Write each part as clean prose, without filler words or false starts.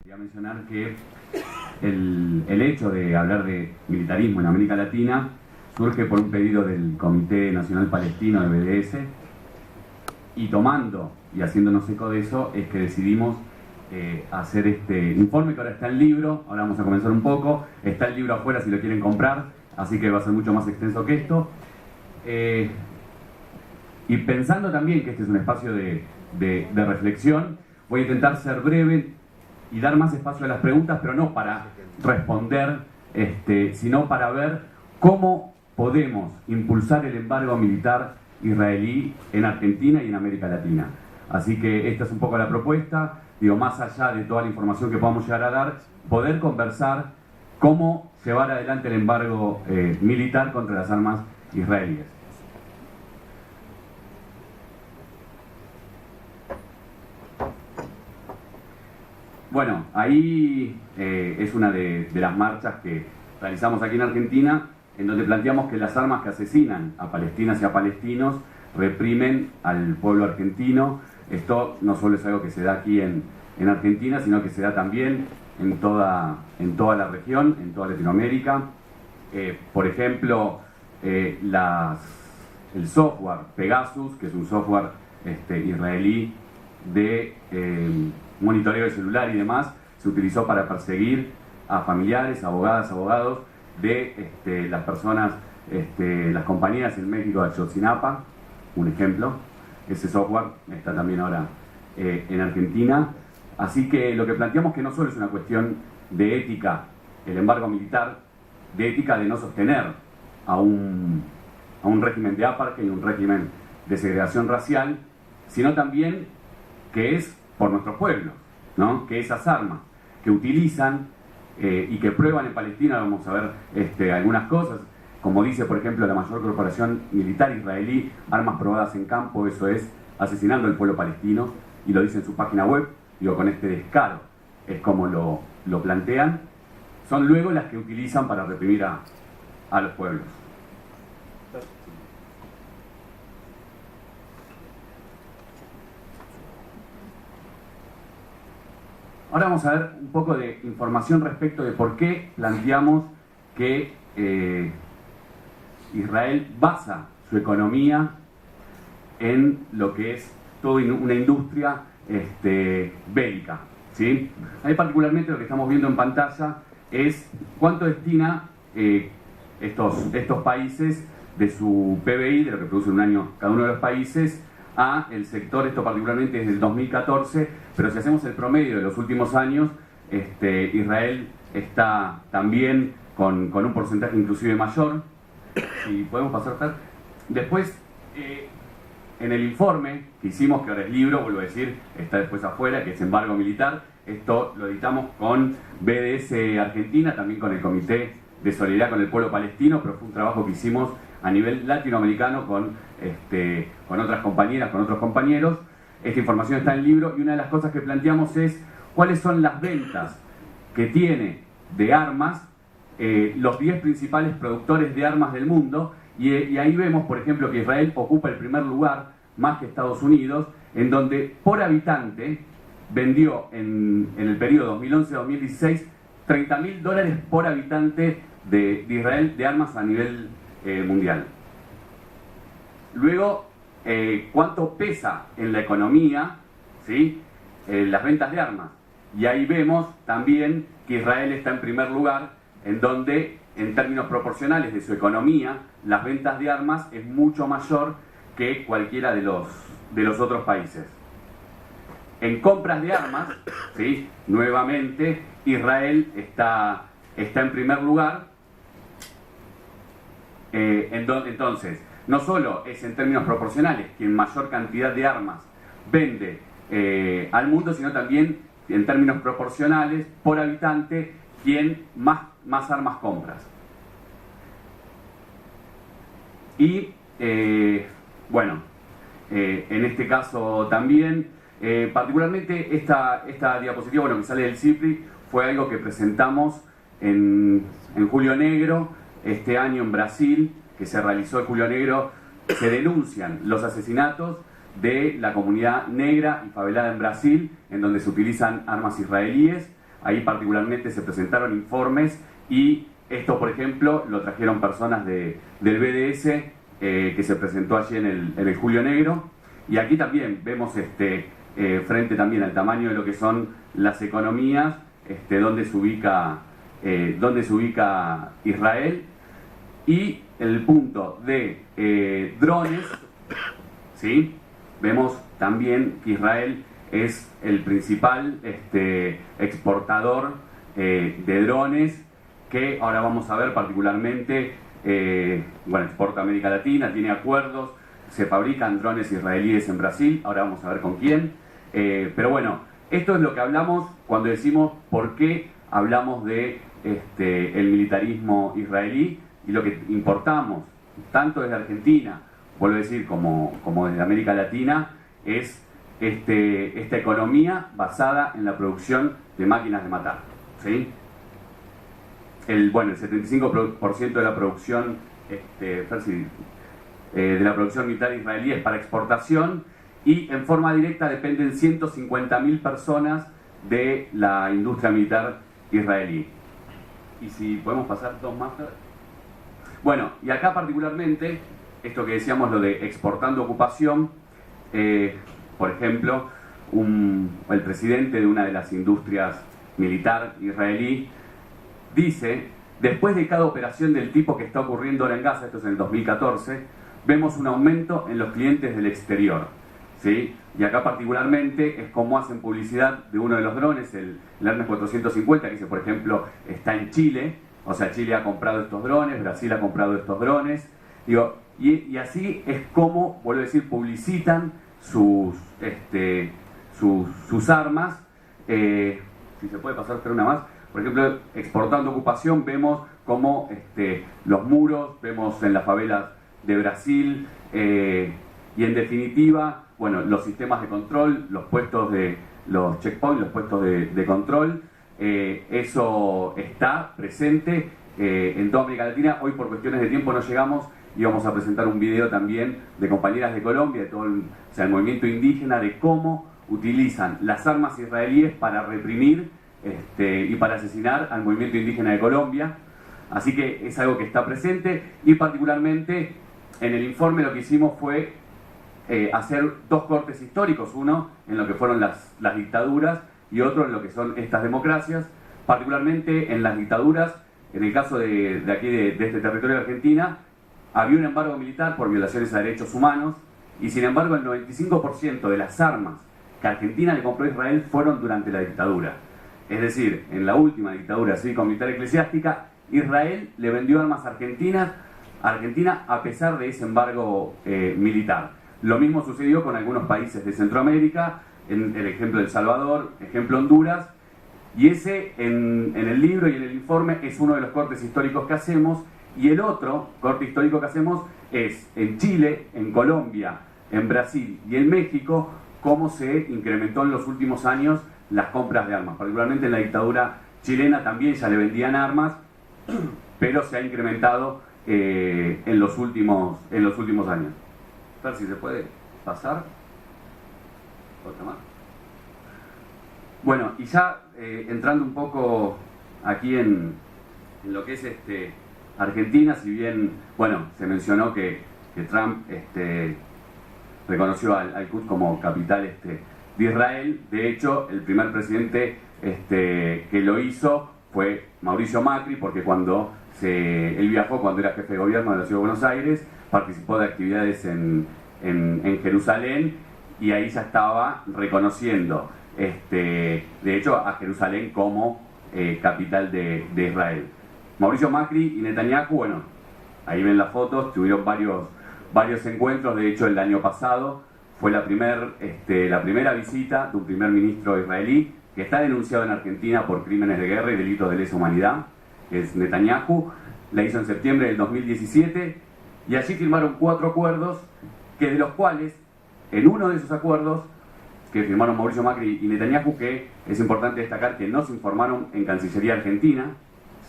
Quería mencionar que el hecho de hablar de militarismo en América Latina surge por un pedido del Comité Nacional Palestino de BDS, y tomando y haciéndonos eco de eso es que decidimos hacer este informe, que ahora está en libro. Ahora vamos a comenzar un poco, está el libro afuera si lo quieren comprar, así que va a ser mucho más extenso que esto. Y pensando también que este es un espacio de reflexión, voy a intentar ser breve y dar más espacio a las preguntas, pero no para responder, sino para ver cómo podemos impulsar el embargo militar israelí en Argentina y en América Latina. Así que esta es un poco la propuesta, digo, más allá de toda la información que podamos llegar a dar, poder conversar cómo llevar adelante el embargo militar contra las armas israelíes. Bueno, ahí es una de las marchas que realizamos aquí en Argentina, en donde planteamos que las armas que asesinan a palestinas y a palestinos reprimen al pueblo argentino. Esto no solo es algo que se da aquí en Argentina, sino que se da también en toda la región, en toda Latinoamérica. Por ejemplo, el software Pegasus, que es un software israelí de monitoreo de celular y demás, se utilizó para perseguir a familiares, abogadas, abogados de las personas, las compañías en México de Ayotzinapa, un ejemplo. Ese software está también ahora en Argentina. Así que lo que planteamos que no solo es una cuestión de ética, el embargo militar, de ética de no sostener a un régimen de apartheid, un régimen de segregación racial, sino también que es por nuestros pueblos, ¿no? Que esas armas que utilizan y que prueban en Palestina, vamos a ver algunas cosas, como dice por ejemplo la mayor corporación militar israelí, armas probadas en campo, eso es asesinando al pueblo palestino, y lo dice en su página web, digo, con este descaro es como lo plantean, son luego las que utilizan para reprimir a los pueblos. Ahora vamos a ver un poco de información respecto de por qué planteamos que Israel basa su economía en lo que es toda una industria bélica, ¿sí? Ahí particularmente lo que estamos viendo en pantalla es cuánto destina estos países de su PBI, de lo que produce en un año cada uno de los países, a el sector. Esto particularmente desde el 2014, pero si hacemos el promedio de los últimos años, Israel está también con un porcentaje inclusive mayor. Si podemos pasar, Fer. Después, en el informe que hicimos, que ahora es libro, vuelvo a decir, está después afuera, que es embargo militar, esto lo editamos con BDS Argentina, también con el Comité de Solidaridad con el Pueblo Palestino, pero fue un trabajo que hicimos a nivel latinoamericano con otras compañeras, con otros compañeros. Esta información está en el libro, y una de las cosas que planteamos es cuáles son las ventas que tiene de armas los 10 principales productores de armas del mundo, y ahí vemos, por ejemplo, que Israel ocupa el primer lugar, más que Estados Unidos, en donde por habitante vendió en el periodo 2011-2016 $30.000 por habitante de Israel de armas a nivel mundial. Luego, cuánto pesa en la economía, ¿sí? Las ventas de armas. Y ahí vemos también que Israel está en primer lugar, en donde, en términos proporcionales de su economía, las ventas de armas es mucho mayor que cualquiera de los otros países. En compras de armas, ¿sí? Nuevamente, Israel está en primer lugar. Entonces, no solo es en términos proporcionales quien mayor cantidad de armas vende al mundo, sino también en términos proporcionales por habitante quien más armas compras. Y bueno, en este caso también, particularmente esta diapositiva, bueno, que sale del CIPRI, fue algo que presentamos en Julio Negro este año en Brasil, que se realizó el Julio Negro. Se denuncian los asesinatos de la comunidad negra y favelada en Brasil, en donde se utilizan armas israelíes. ahí particularmente se presentaron informes y esto, por ejemplo, lo trajeron personas del BDS que se presentó allí en el Julio Negro. Y aquí también vemos frente también al tamaño de lo que son las economías, dónde se ubica Israel, y el punto de drones, ¿sí? Vemos también que Israel es el principal exportador de drones, que ahora vamos a ver particularmente, exporta a América Latina, tiene acuerdos, se fabrican drones israelíes en Brasil, ahora vamos a ver con quién. Pero bueno, esto es lo que hablamos cuando decimos por qué hablamos de el militarismo israelí, y lo que importamos, tanto desde Argentina, vuelvo a decir, como desde América Latina, es esta economía basada en la producción de máquinas de matar, ¿sí? El 75% de la producción de la producción militar israelí es para exportación, y en forma directa dependen 150.000 personas de la industria militar israelí. Y si podemos pasar dos más. Bueno, y acá particularmente, esto que decíamos, lo de exportando ocupación, por ejemplo, el presidente de una de las industrias militar israelí dice: después de cada operación del tipo que está ocurriendo ahora en Gaza, esto es en el 2014, vemos un aumento en los clientes del exterior, ¿sí? Y acá particularmente es como hacen publicidad de uno de los drones, el Hermes 450, que dice, por ejemplo, está en Chile, o sea, Chile ha comprado estos drones, Brasil ha comprado estos drones, digo, y así es como, vuelvo a decir, publicitan sus armas. Si se puede pasar una más. Por ejemplo, exportando ocupación, vemos como los muros, vemos en las favelas de Brasil, y en definitiva, bueno, los sistemas de control, los checkpoints, los puestos de control, eso está presente en toda América Latina. Hoy por cuestiones de tiempo no llegamos, y vamos a presentar un video también de compañeras de Colombia, de todo el movimiento indígena, de cómo utilizan las armas israelíes para reprimir y para asesinar al movimiento indígena de Colombia. Así que es algo que está presente, y particularmente en el informe lo que hicimos fue hacer dos cortes históricos, uno en lo que fueron las dictaduras y otro en lo que son estas democracias. Particularmente en las dictaduras, en el caso de aquí de este territorio de Argentina, había un embargo militar por violaciones a derechos humanos, y sin embargo el 95% de las armas que Argentina le compró a Israel fueron durante la dictadura. Es decir, en la última dictadura cívico-militar eclesiástica, Israel le vendió armas a Argentina a pesar de ese embargo militar. Lo mismo sucedió con algunos países de Centroamérica, en el ejemplo de El Salvador, ejemplo Honduras, y ese en el libro y en el informe es uno de los cortes históricos que hacemos. Y el otro corte histórico que hacemos es en Chile, en Colombia, en Brasil y en México, cómo se incrementó en los últimos años las compras de armas. Particularmente en la dictadura chilena también ya le vendían armas, pero se ha incrementado en los últimos años. A ver si se puede pasar. Otra más. Bueno, y ya entrando un poco aquí en lo que es Argentina, si bien, bueno, se mencionó que Trump reconoció al Quds como capital de Israel. De hecho, el primer presidente que lo hizo fue Mauricio Macri, porque cuando él viajó, cuando era jefe de gobierno de la Ciudad de Buenos Aires, participó de actividades en Jerusalén, y ahí ya estaba reconociendo, de hecho, a Jerusalén como capital de Israel. Mauricio Macri y Netanyahu, bueno, ahí ven las fotos, tuvieron varios encuentros. De hecho, el año pasado fue la primera visita de un primer ministro israelí que está denunciado en Argentina por crímenes de guerra y delitos de lesa humanidad, que es Netanyahu. La hizo en septiembre del 2017, y allí firmaron 4 acuerdos, que de los cuales, en uno de esos acuerdos que firmaron Mauricio Macri y Netanyahu, que es importante destacar que no se informaron en Cancillería Argentina,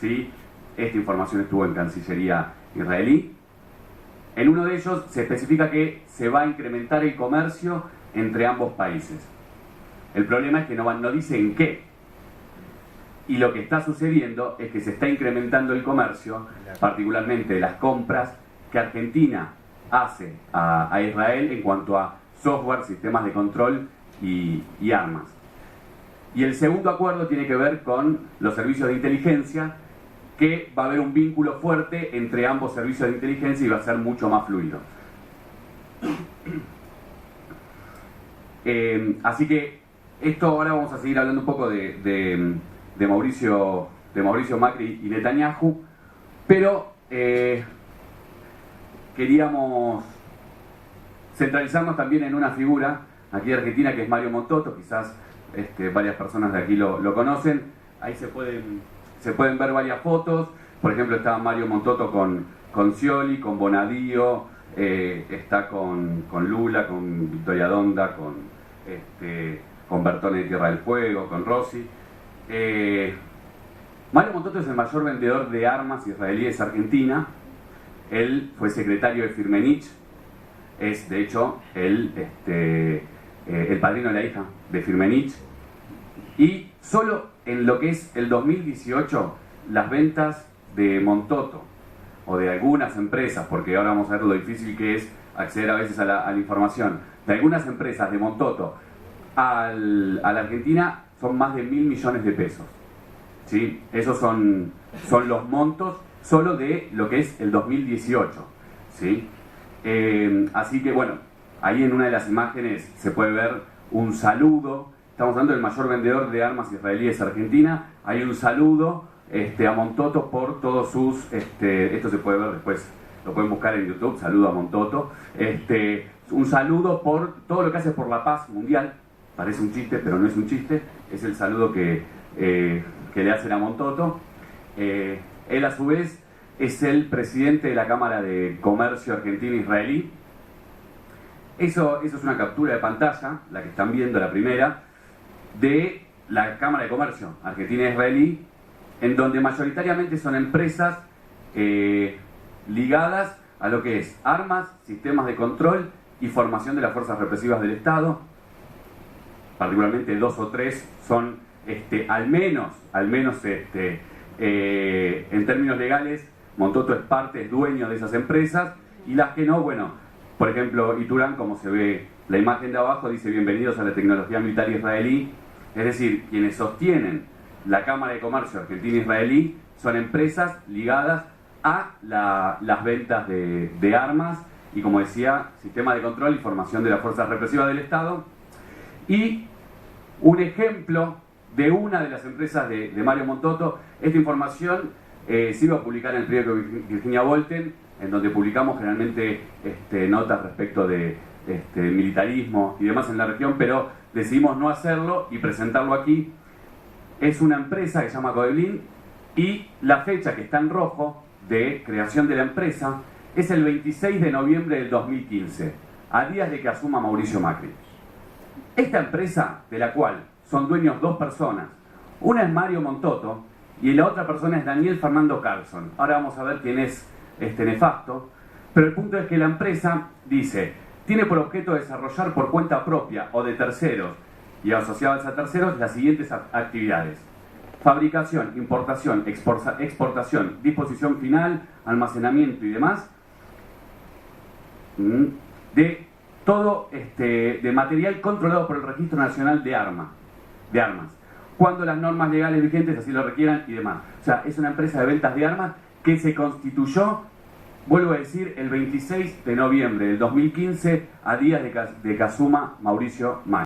¿sí? Esta información estuvo en Cancillería israelí. En uno de ellos se especifica que se va a incrementar el comercio entre ambos países. El problema es que no dice en qué. Y lo que está sucediendo es que se está incrementando el comercio, particularmente las compras que Argentina hace a Israel en cuanto a software, sistemas de control y armas. Y el segundo acuerdo tiene que ver con los servicios de inteligencia, que va a haber un vínculo fuerte entre ambos servicios de inteligencia y va a ser mucho más fluido. Así que esto ahora vamos a seguir hablando un poco de Mauricio Macri y Netanyahu, pero queríamos centralizarnos también en una figura aquí de Argentina que es Mario Montotto. Quizás varias personas de aquí lo conocen. Ahí se pueden ver varias fotos. Por ejemplo, está Mario Montotto con Scioli, con Bonadío, está con Lula, con Victoria Donda, con Bertone de Tierra del Fuego, con Rossi. Mario Montotto es el mayor vendedor de armas israelíes a Argentina. Él fue secretario de Firmenich, es de hecho el padrino de la hija de Firmenich. Y solo en lo que es el 2018, las ventas de Montotto, o de algunas empresas, porque ahora vamos a ver lo difícil que es acceder a veces a la información, de algunas empresas de Montotto a la Argentina son más de 1.000 millones de pesos. ¿Sí? Esos son los montos solo de lo que es el 2018. ¿Sí? Así que bueno, ahí en una de las imágenes se puede ver un saludo. Estamos hablando del mayor vendedor de armas israelíes de Argentina. Hay un saludo a Montotto por todos sus... esto se puede ver después, lo pueden buscar en YouTube, saludo a Montotto. Un saludo por todo lo que hace por la paz mundial. Parece un chiste, pero no es un chiste. Es el saludo que le hacen a Montotto. Él a su vez es el presidente de la Cámara de Comercio Argentina-Israelí. Eso es una captura de pantalla, la que están viendo, la primera, de la Cámara de Comercio Argentina-Israelí, en donde mayoritariamente son empresas ligadas a lo que es armas, sistemas de control y formación de las fuerzas represivas del Estado. Particularmente 2 o 3 son al menos en términos legales, Montotto es dueño de esas empresas, y las que no, bueno, por ejemplo, Iturán, como se ve la imagen de abajo, dice bienvenidos a la tecnología militar israelí. Es decir, quienes sostienen la Cámara de Comercio Argentina-Israelí son empresas ligadas a las ventas de armas y, como decía, sistema de control y formación de las fuerzas represivas del Estado. Y un ejemplo de una de las empresas de Mario Montotto, esta información se iba a publicar en el periódico Virginia Volten, en donde publicamos generalmente notas respecto de militarismo y demás en la región, pero decidimos no hacerlo y presentarlo aquí. Es una empresa que se llama Codeblin y la fecha que está en rojo de creación de la empresa es el 26 de noviembre del 2015, a días de que asuma Mauricio Macri. Esta empresa, de la cual son dueños 2 personas, una es Mario Montotto y la otra persona es Daniel Fernando Carlson. Ahora vamos a ver quién es nefasto, pero el punto es que la empresa dice, tiene por objeto desarrollar por cuenta propia o de terceros y asociados a terceros las siguientes actividades: fabricación, importación, exportación, disposición final, almacenamiento y demás de todo de material controlado por el Registro Nacional de Armas, cuando las normas legales vigentes así lo requieran y demás. O sea, es una empresa de ventas de armas que se constituyó, vuelvo a decir, el 26 de noviembre del 2015, a días de que asuma Mauricio Macri.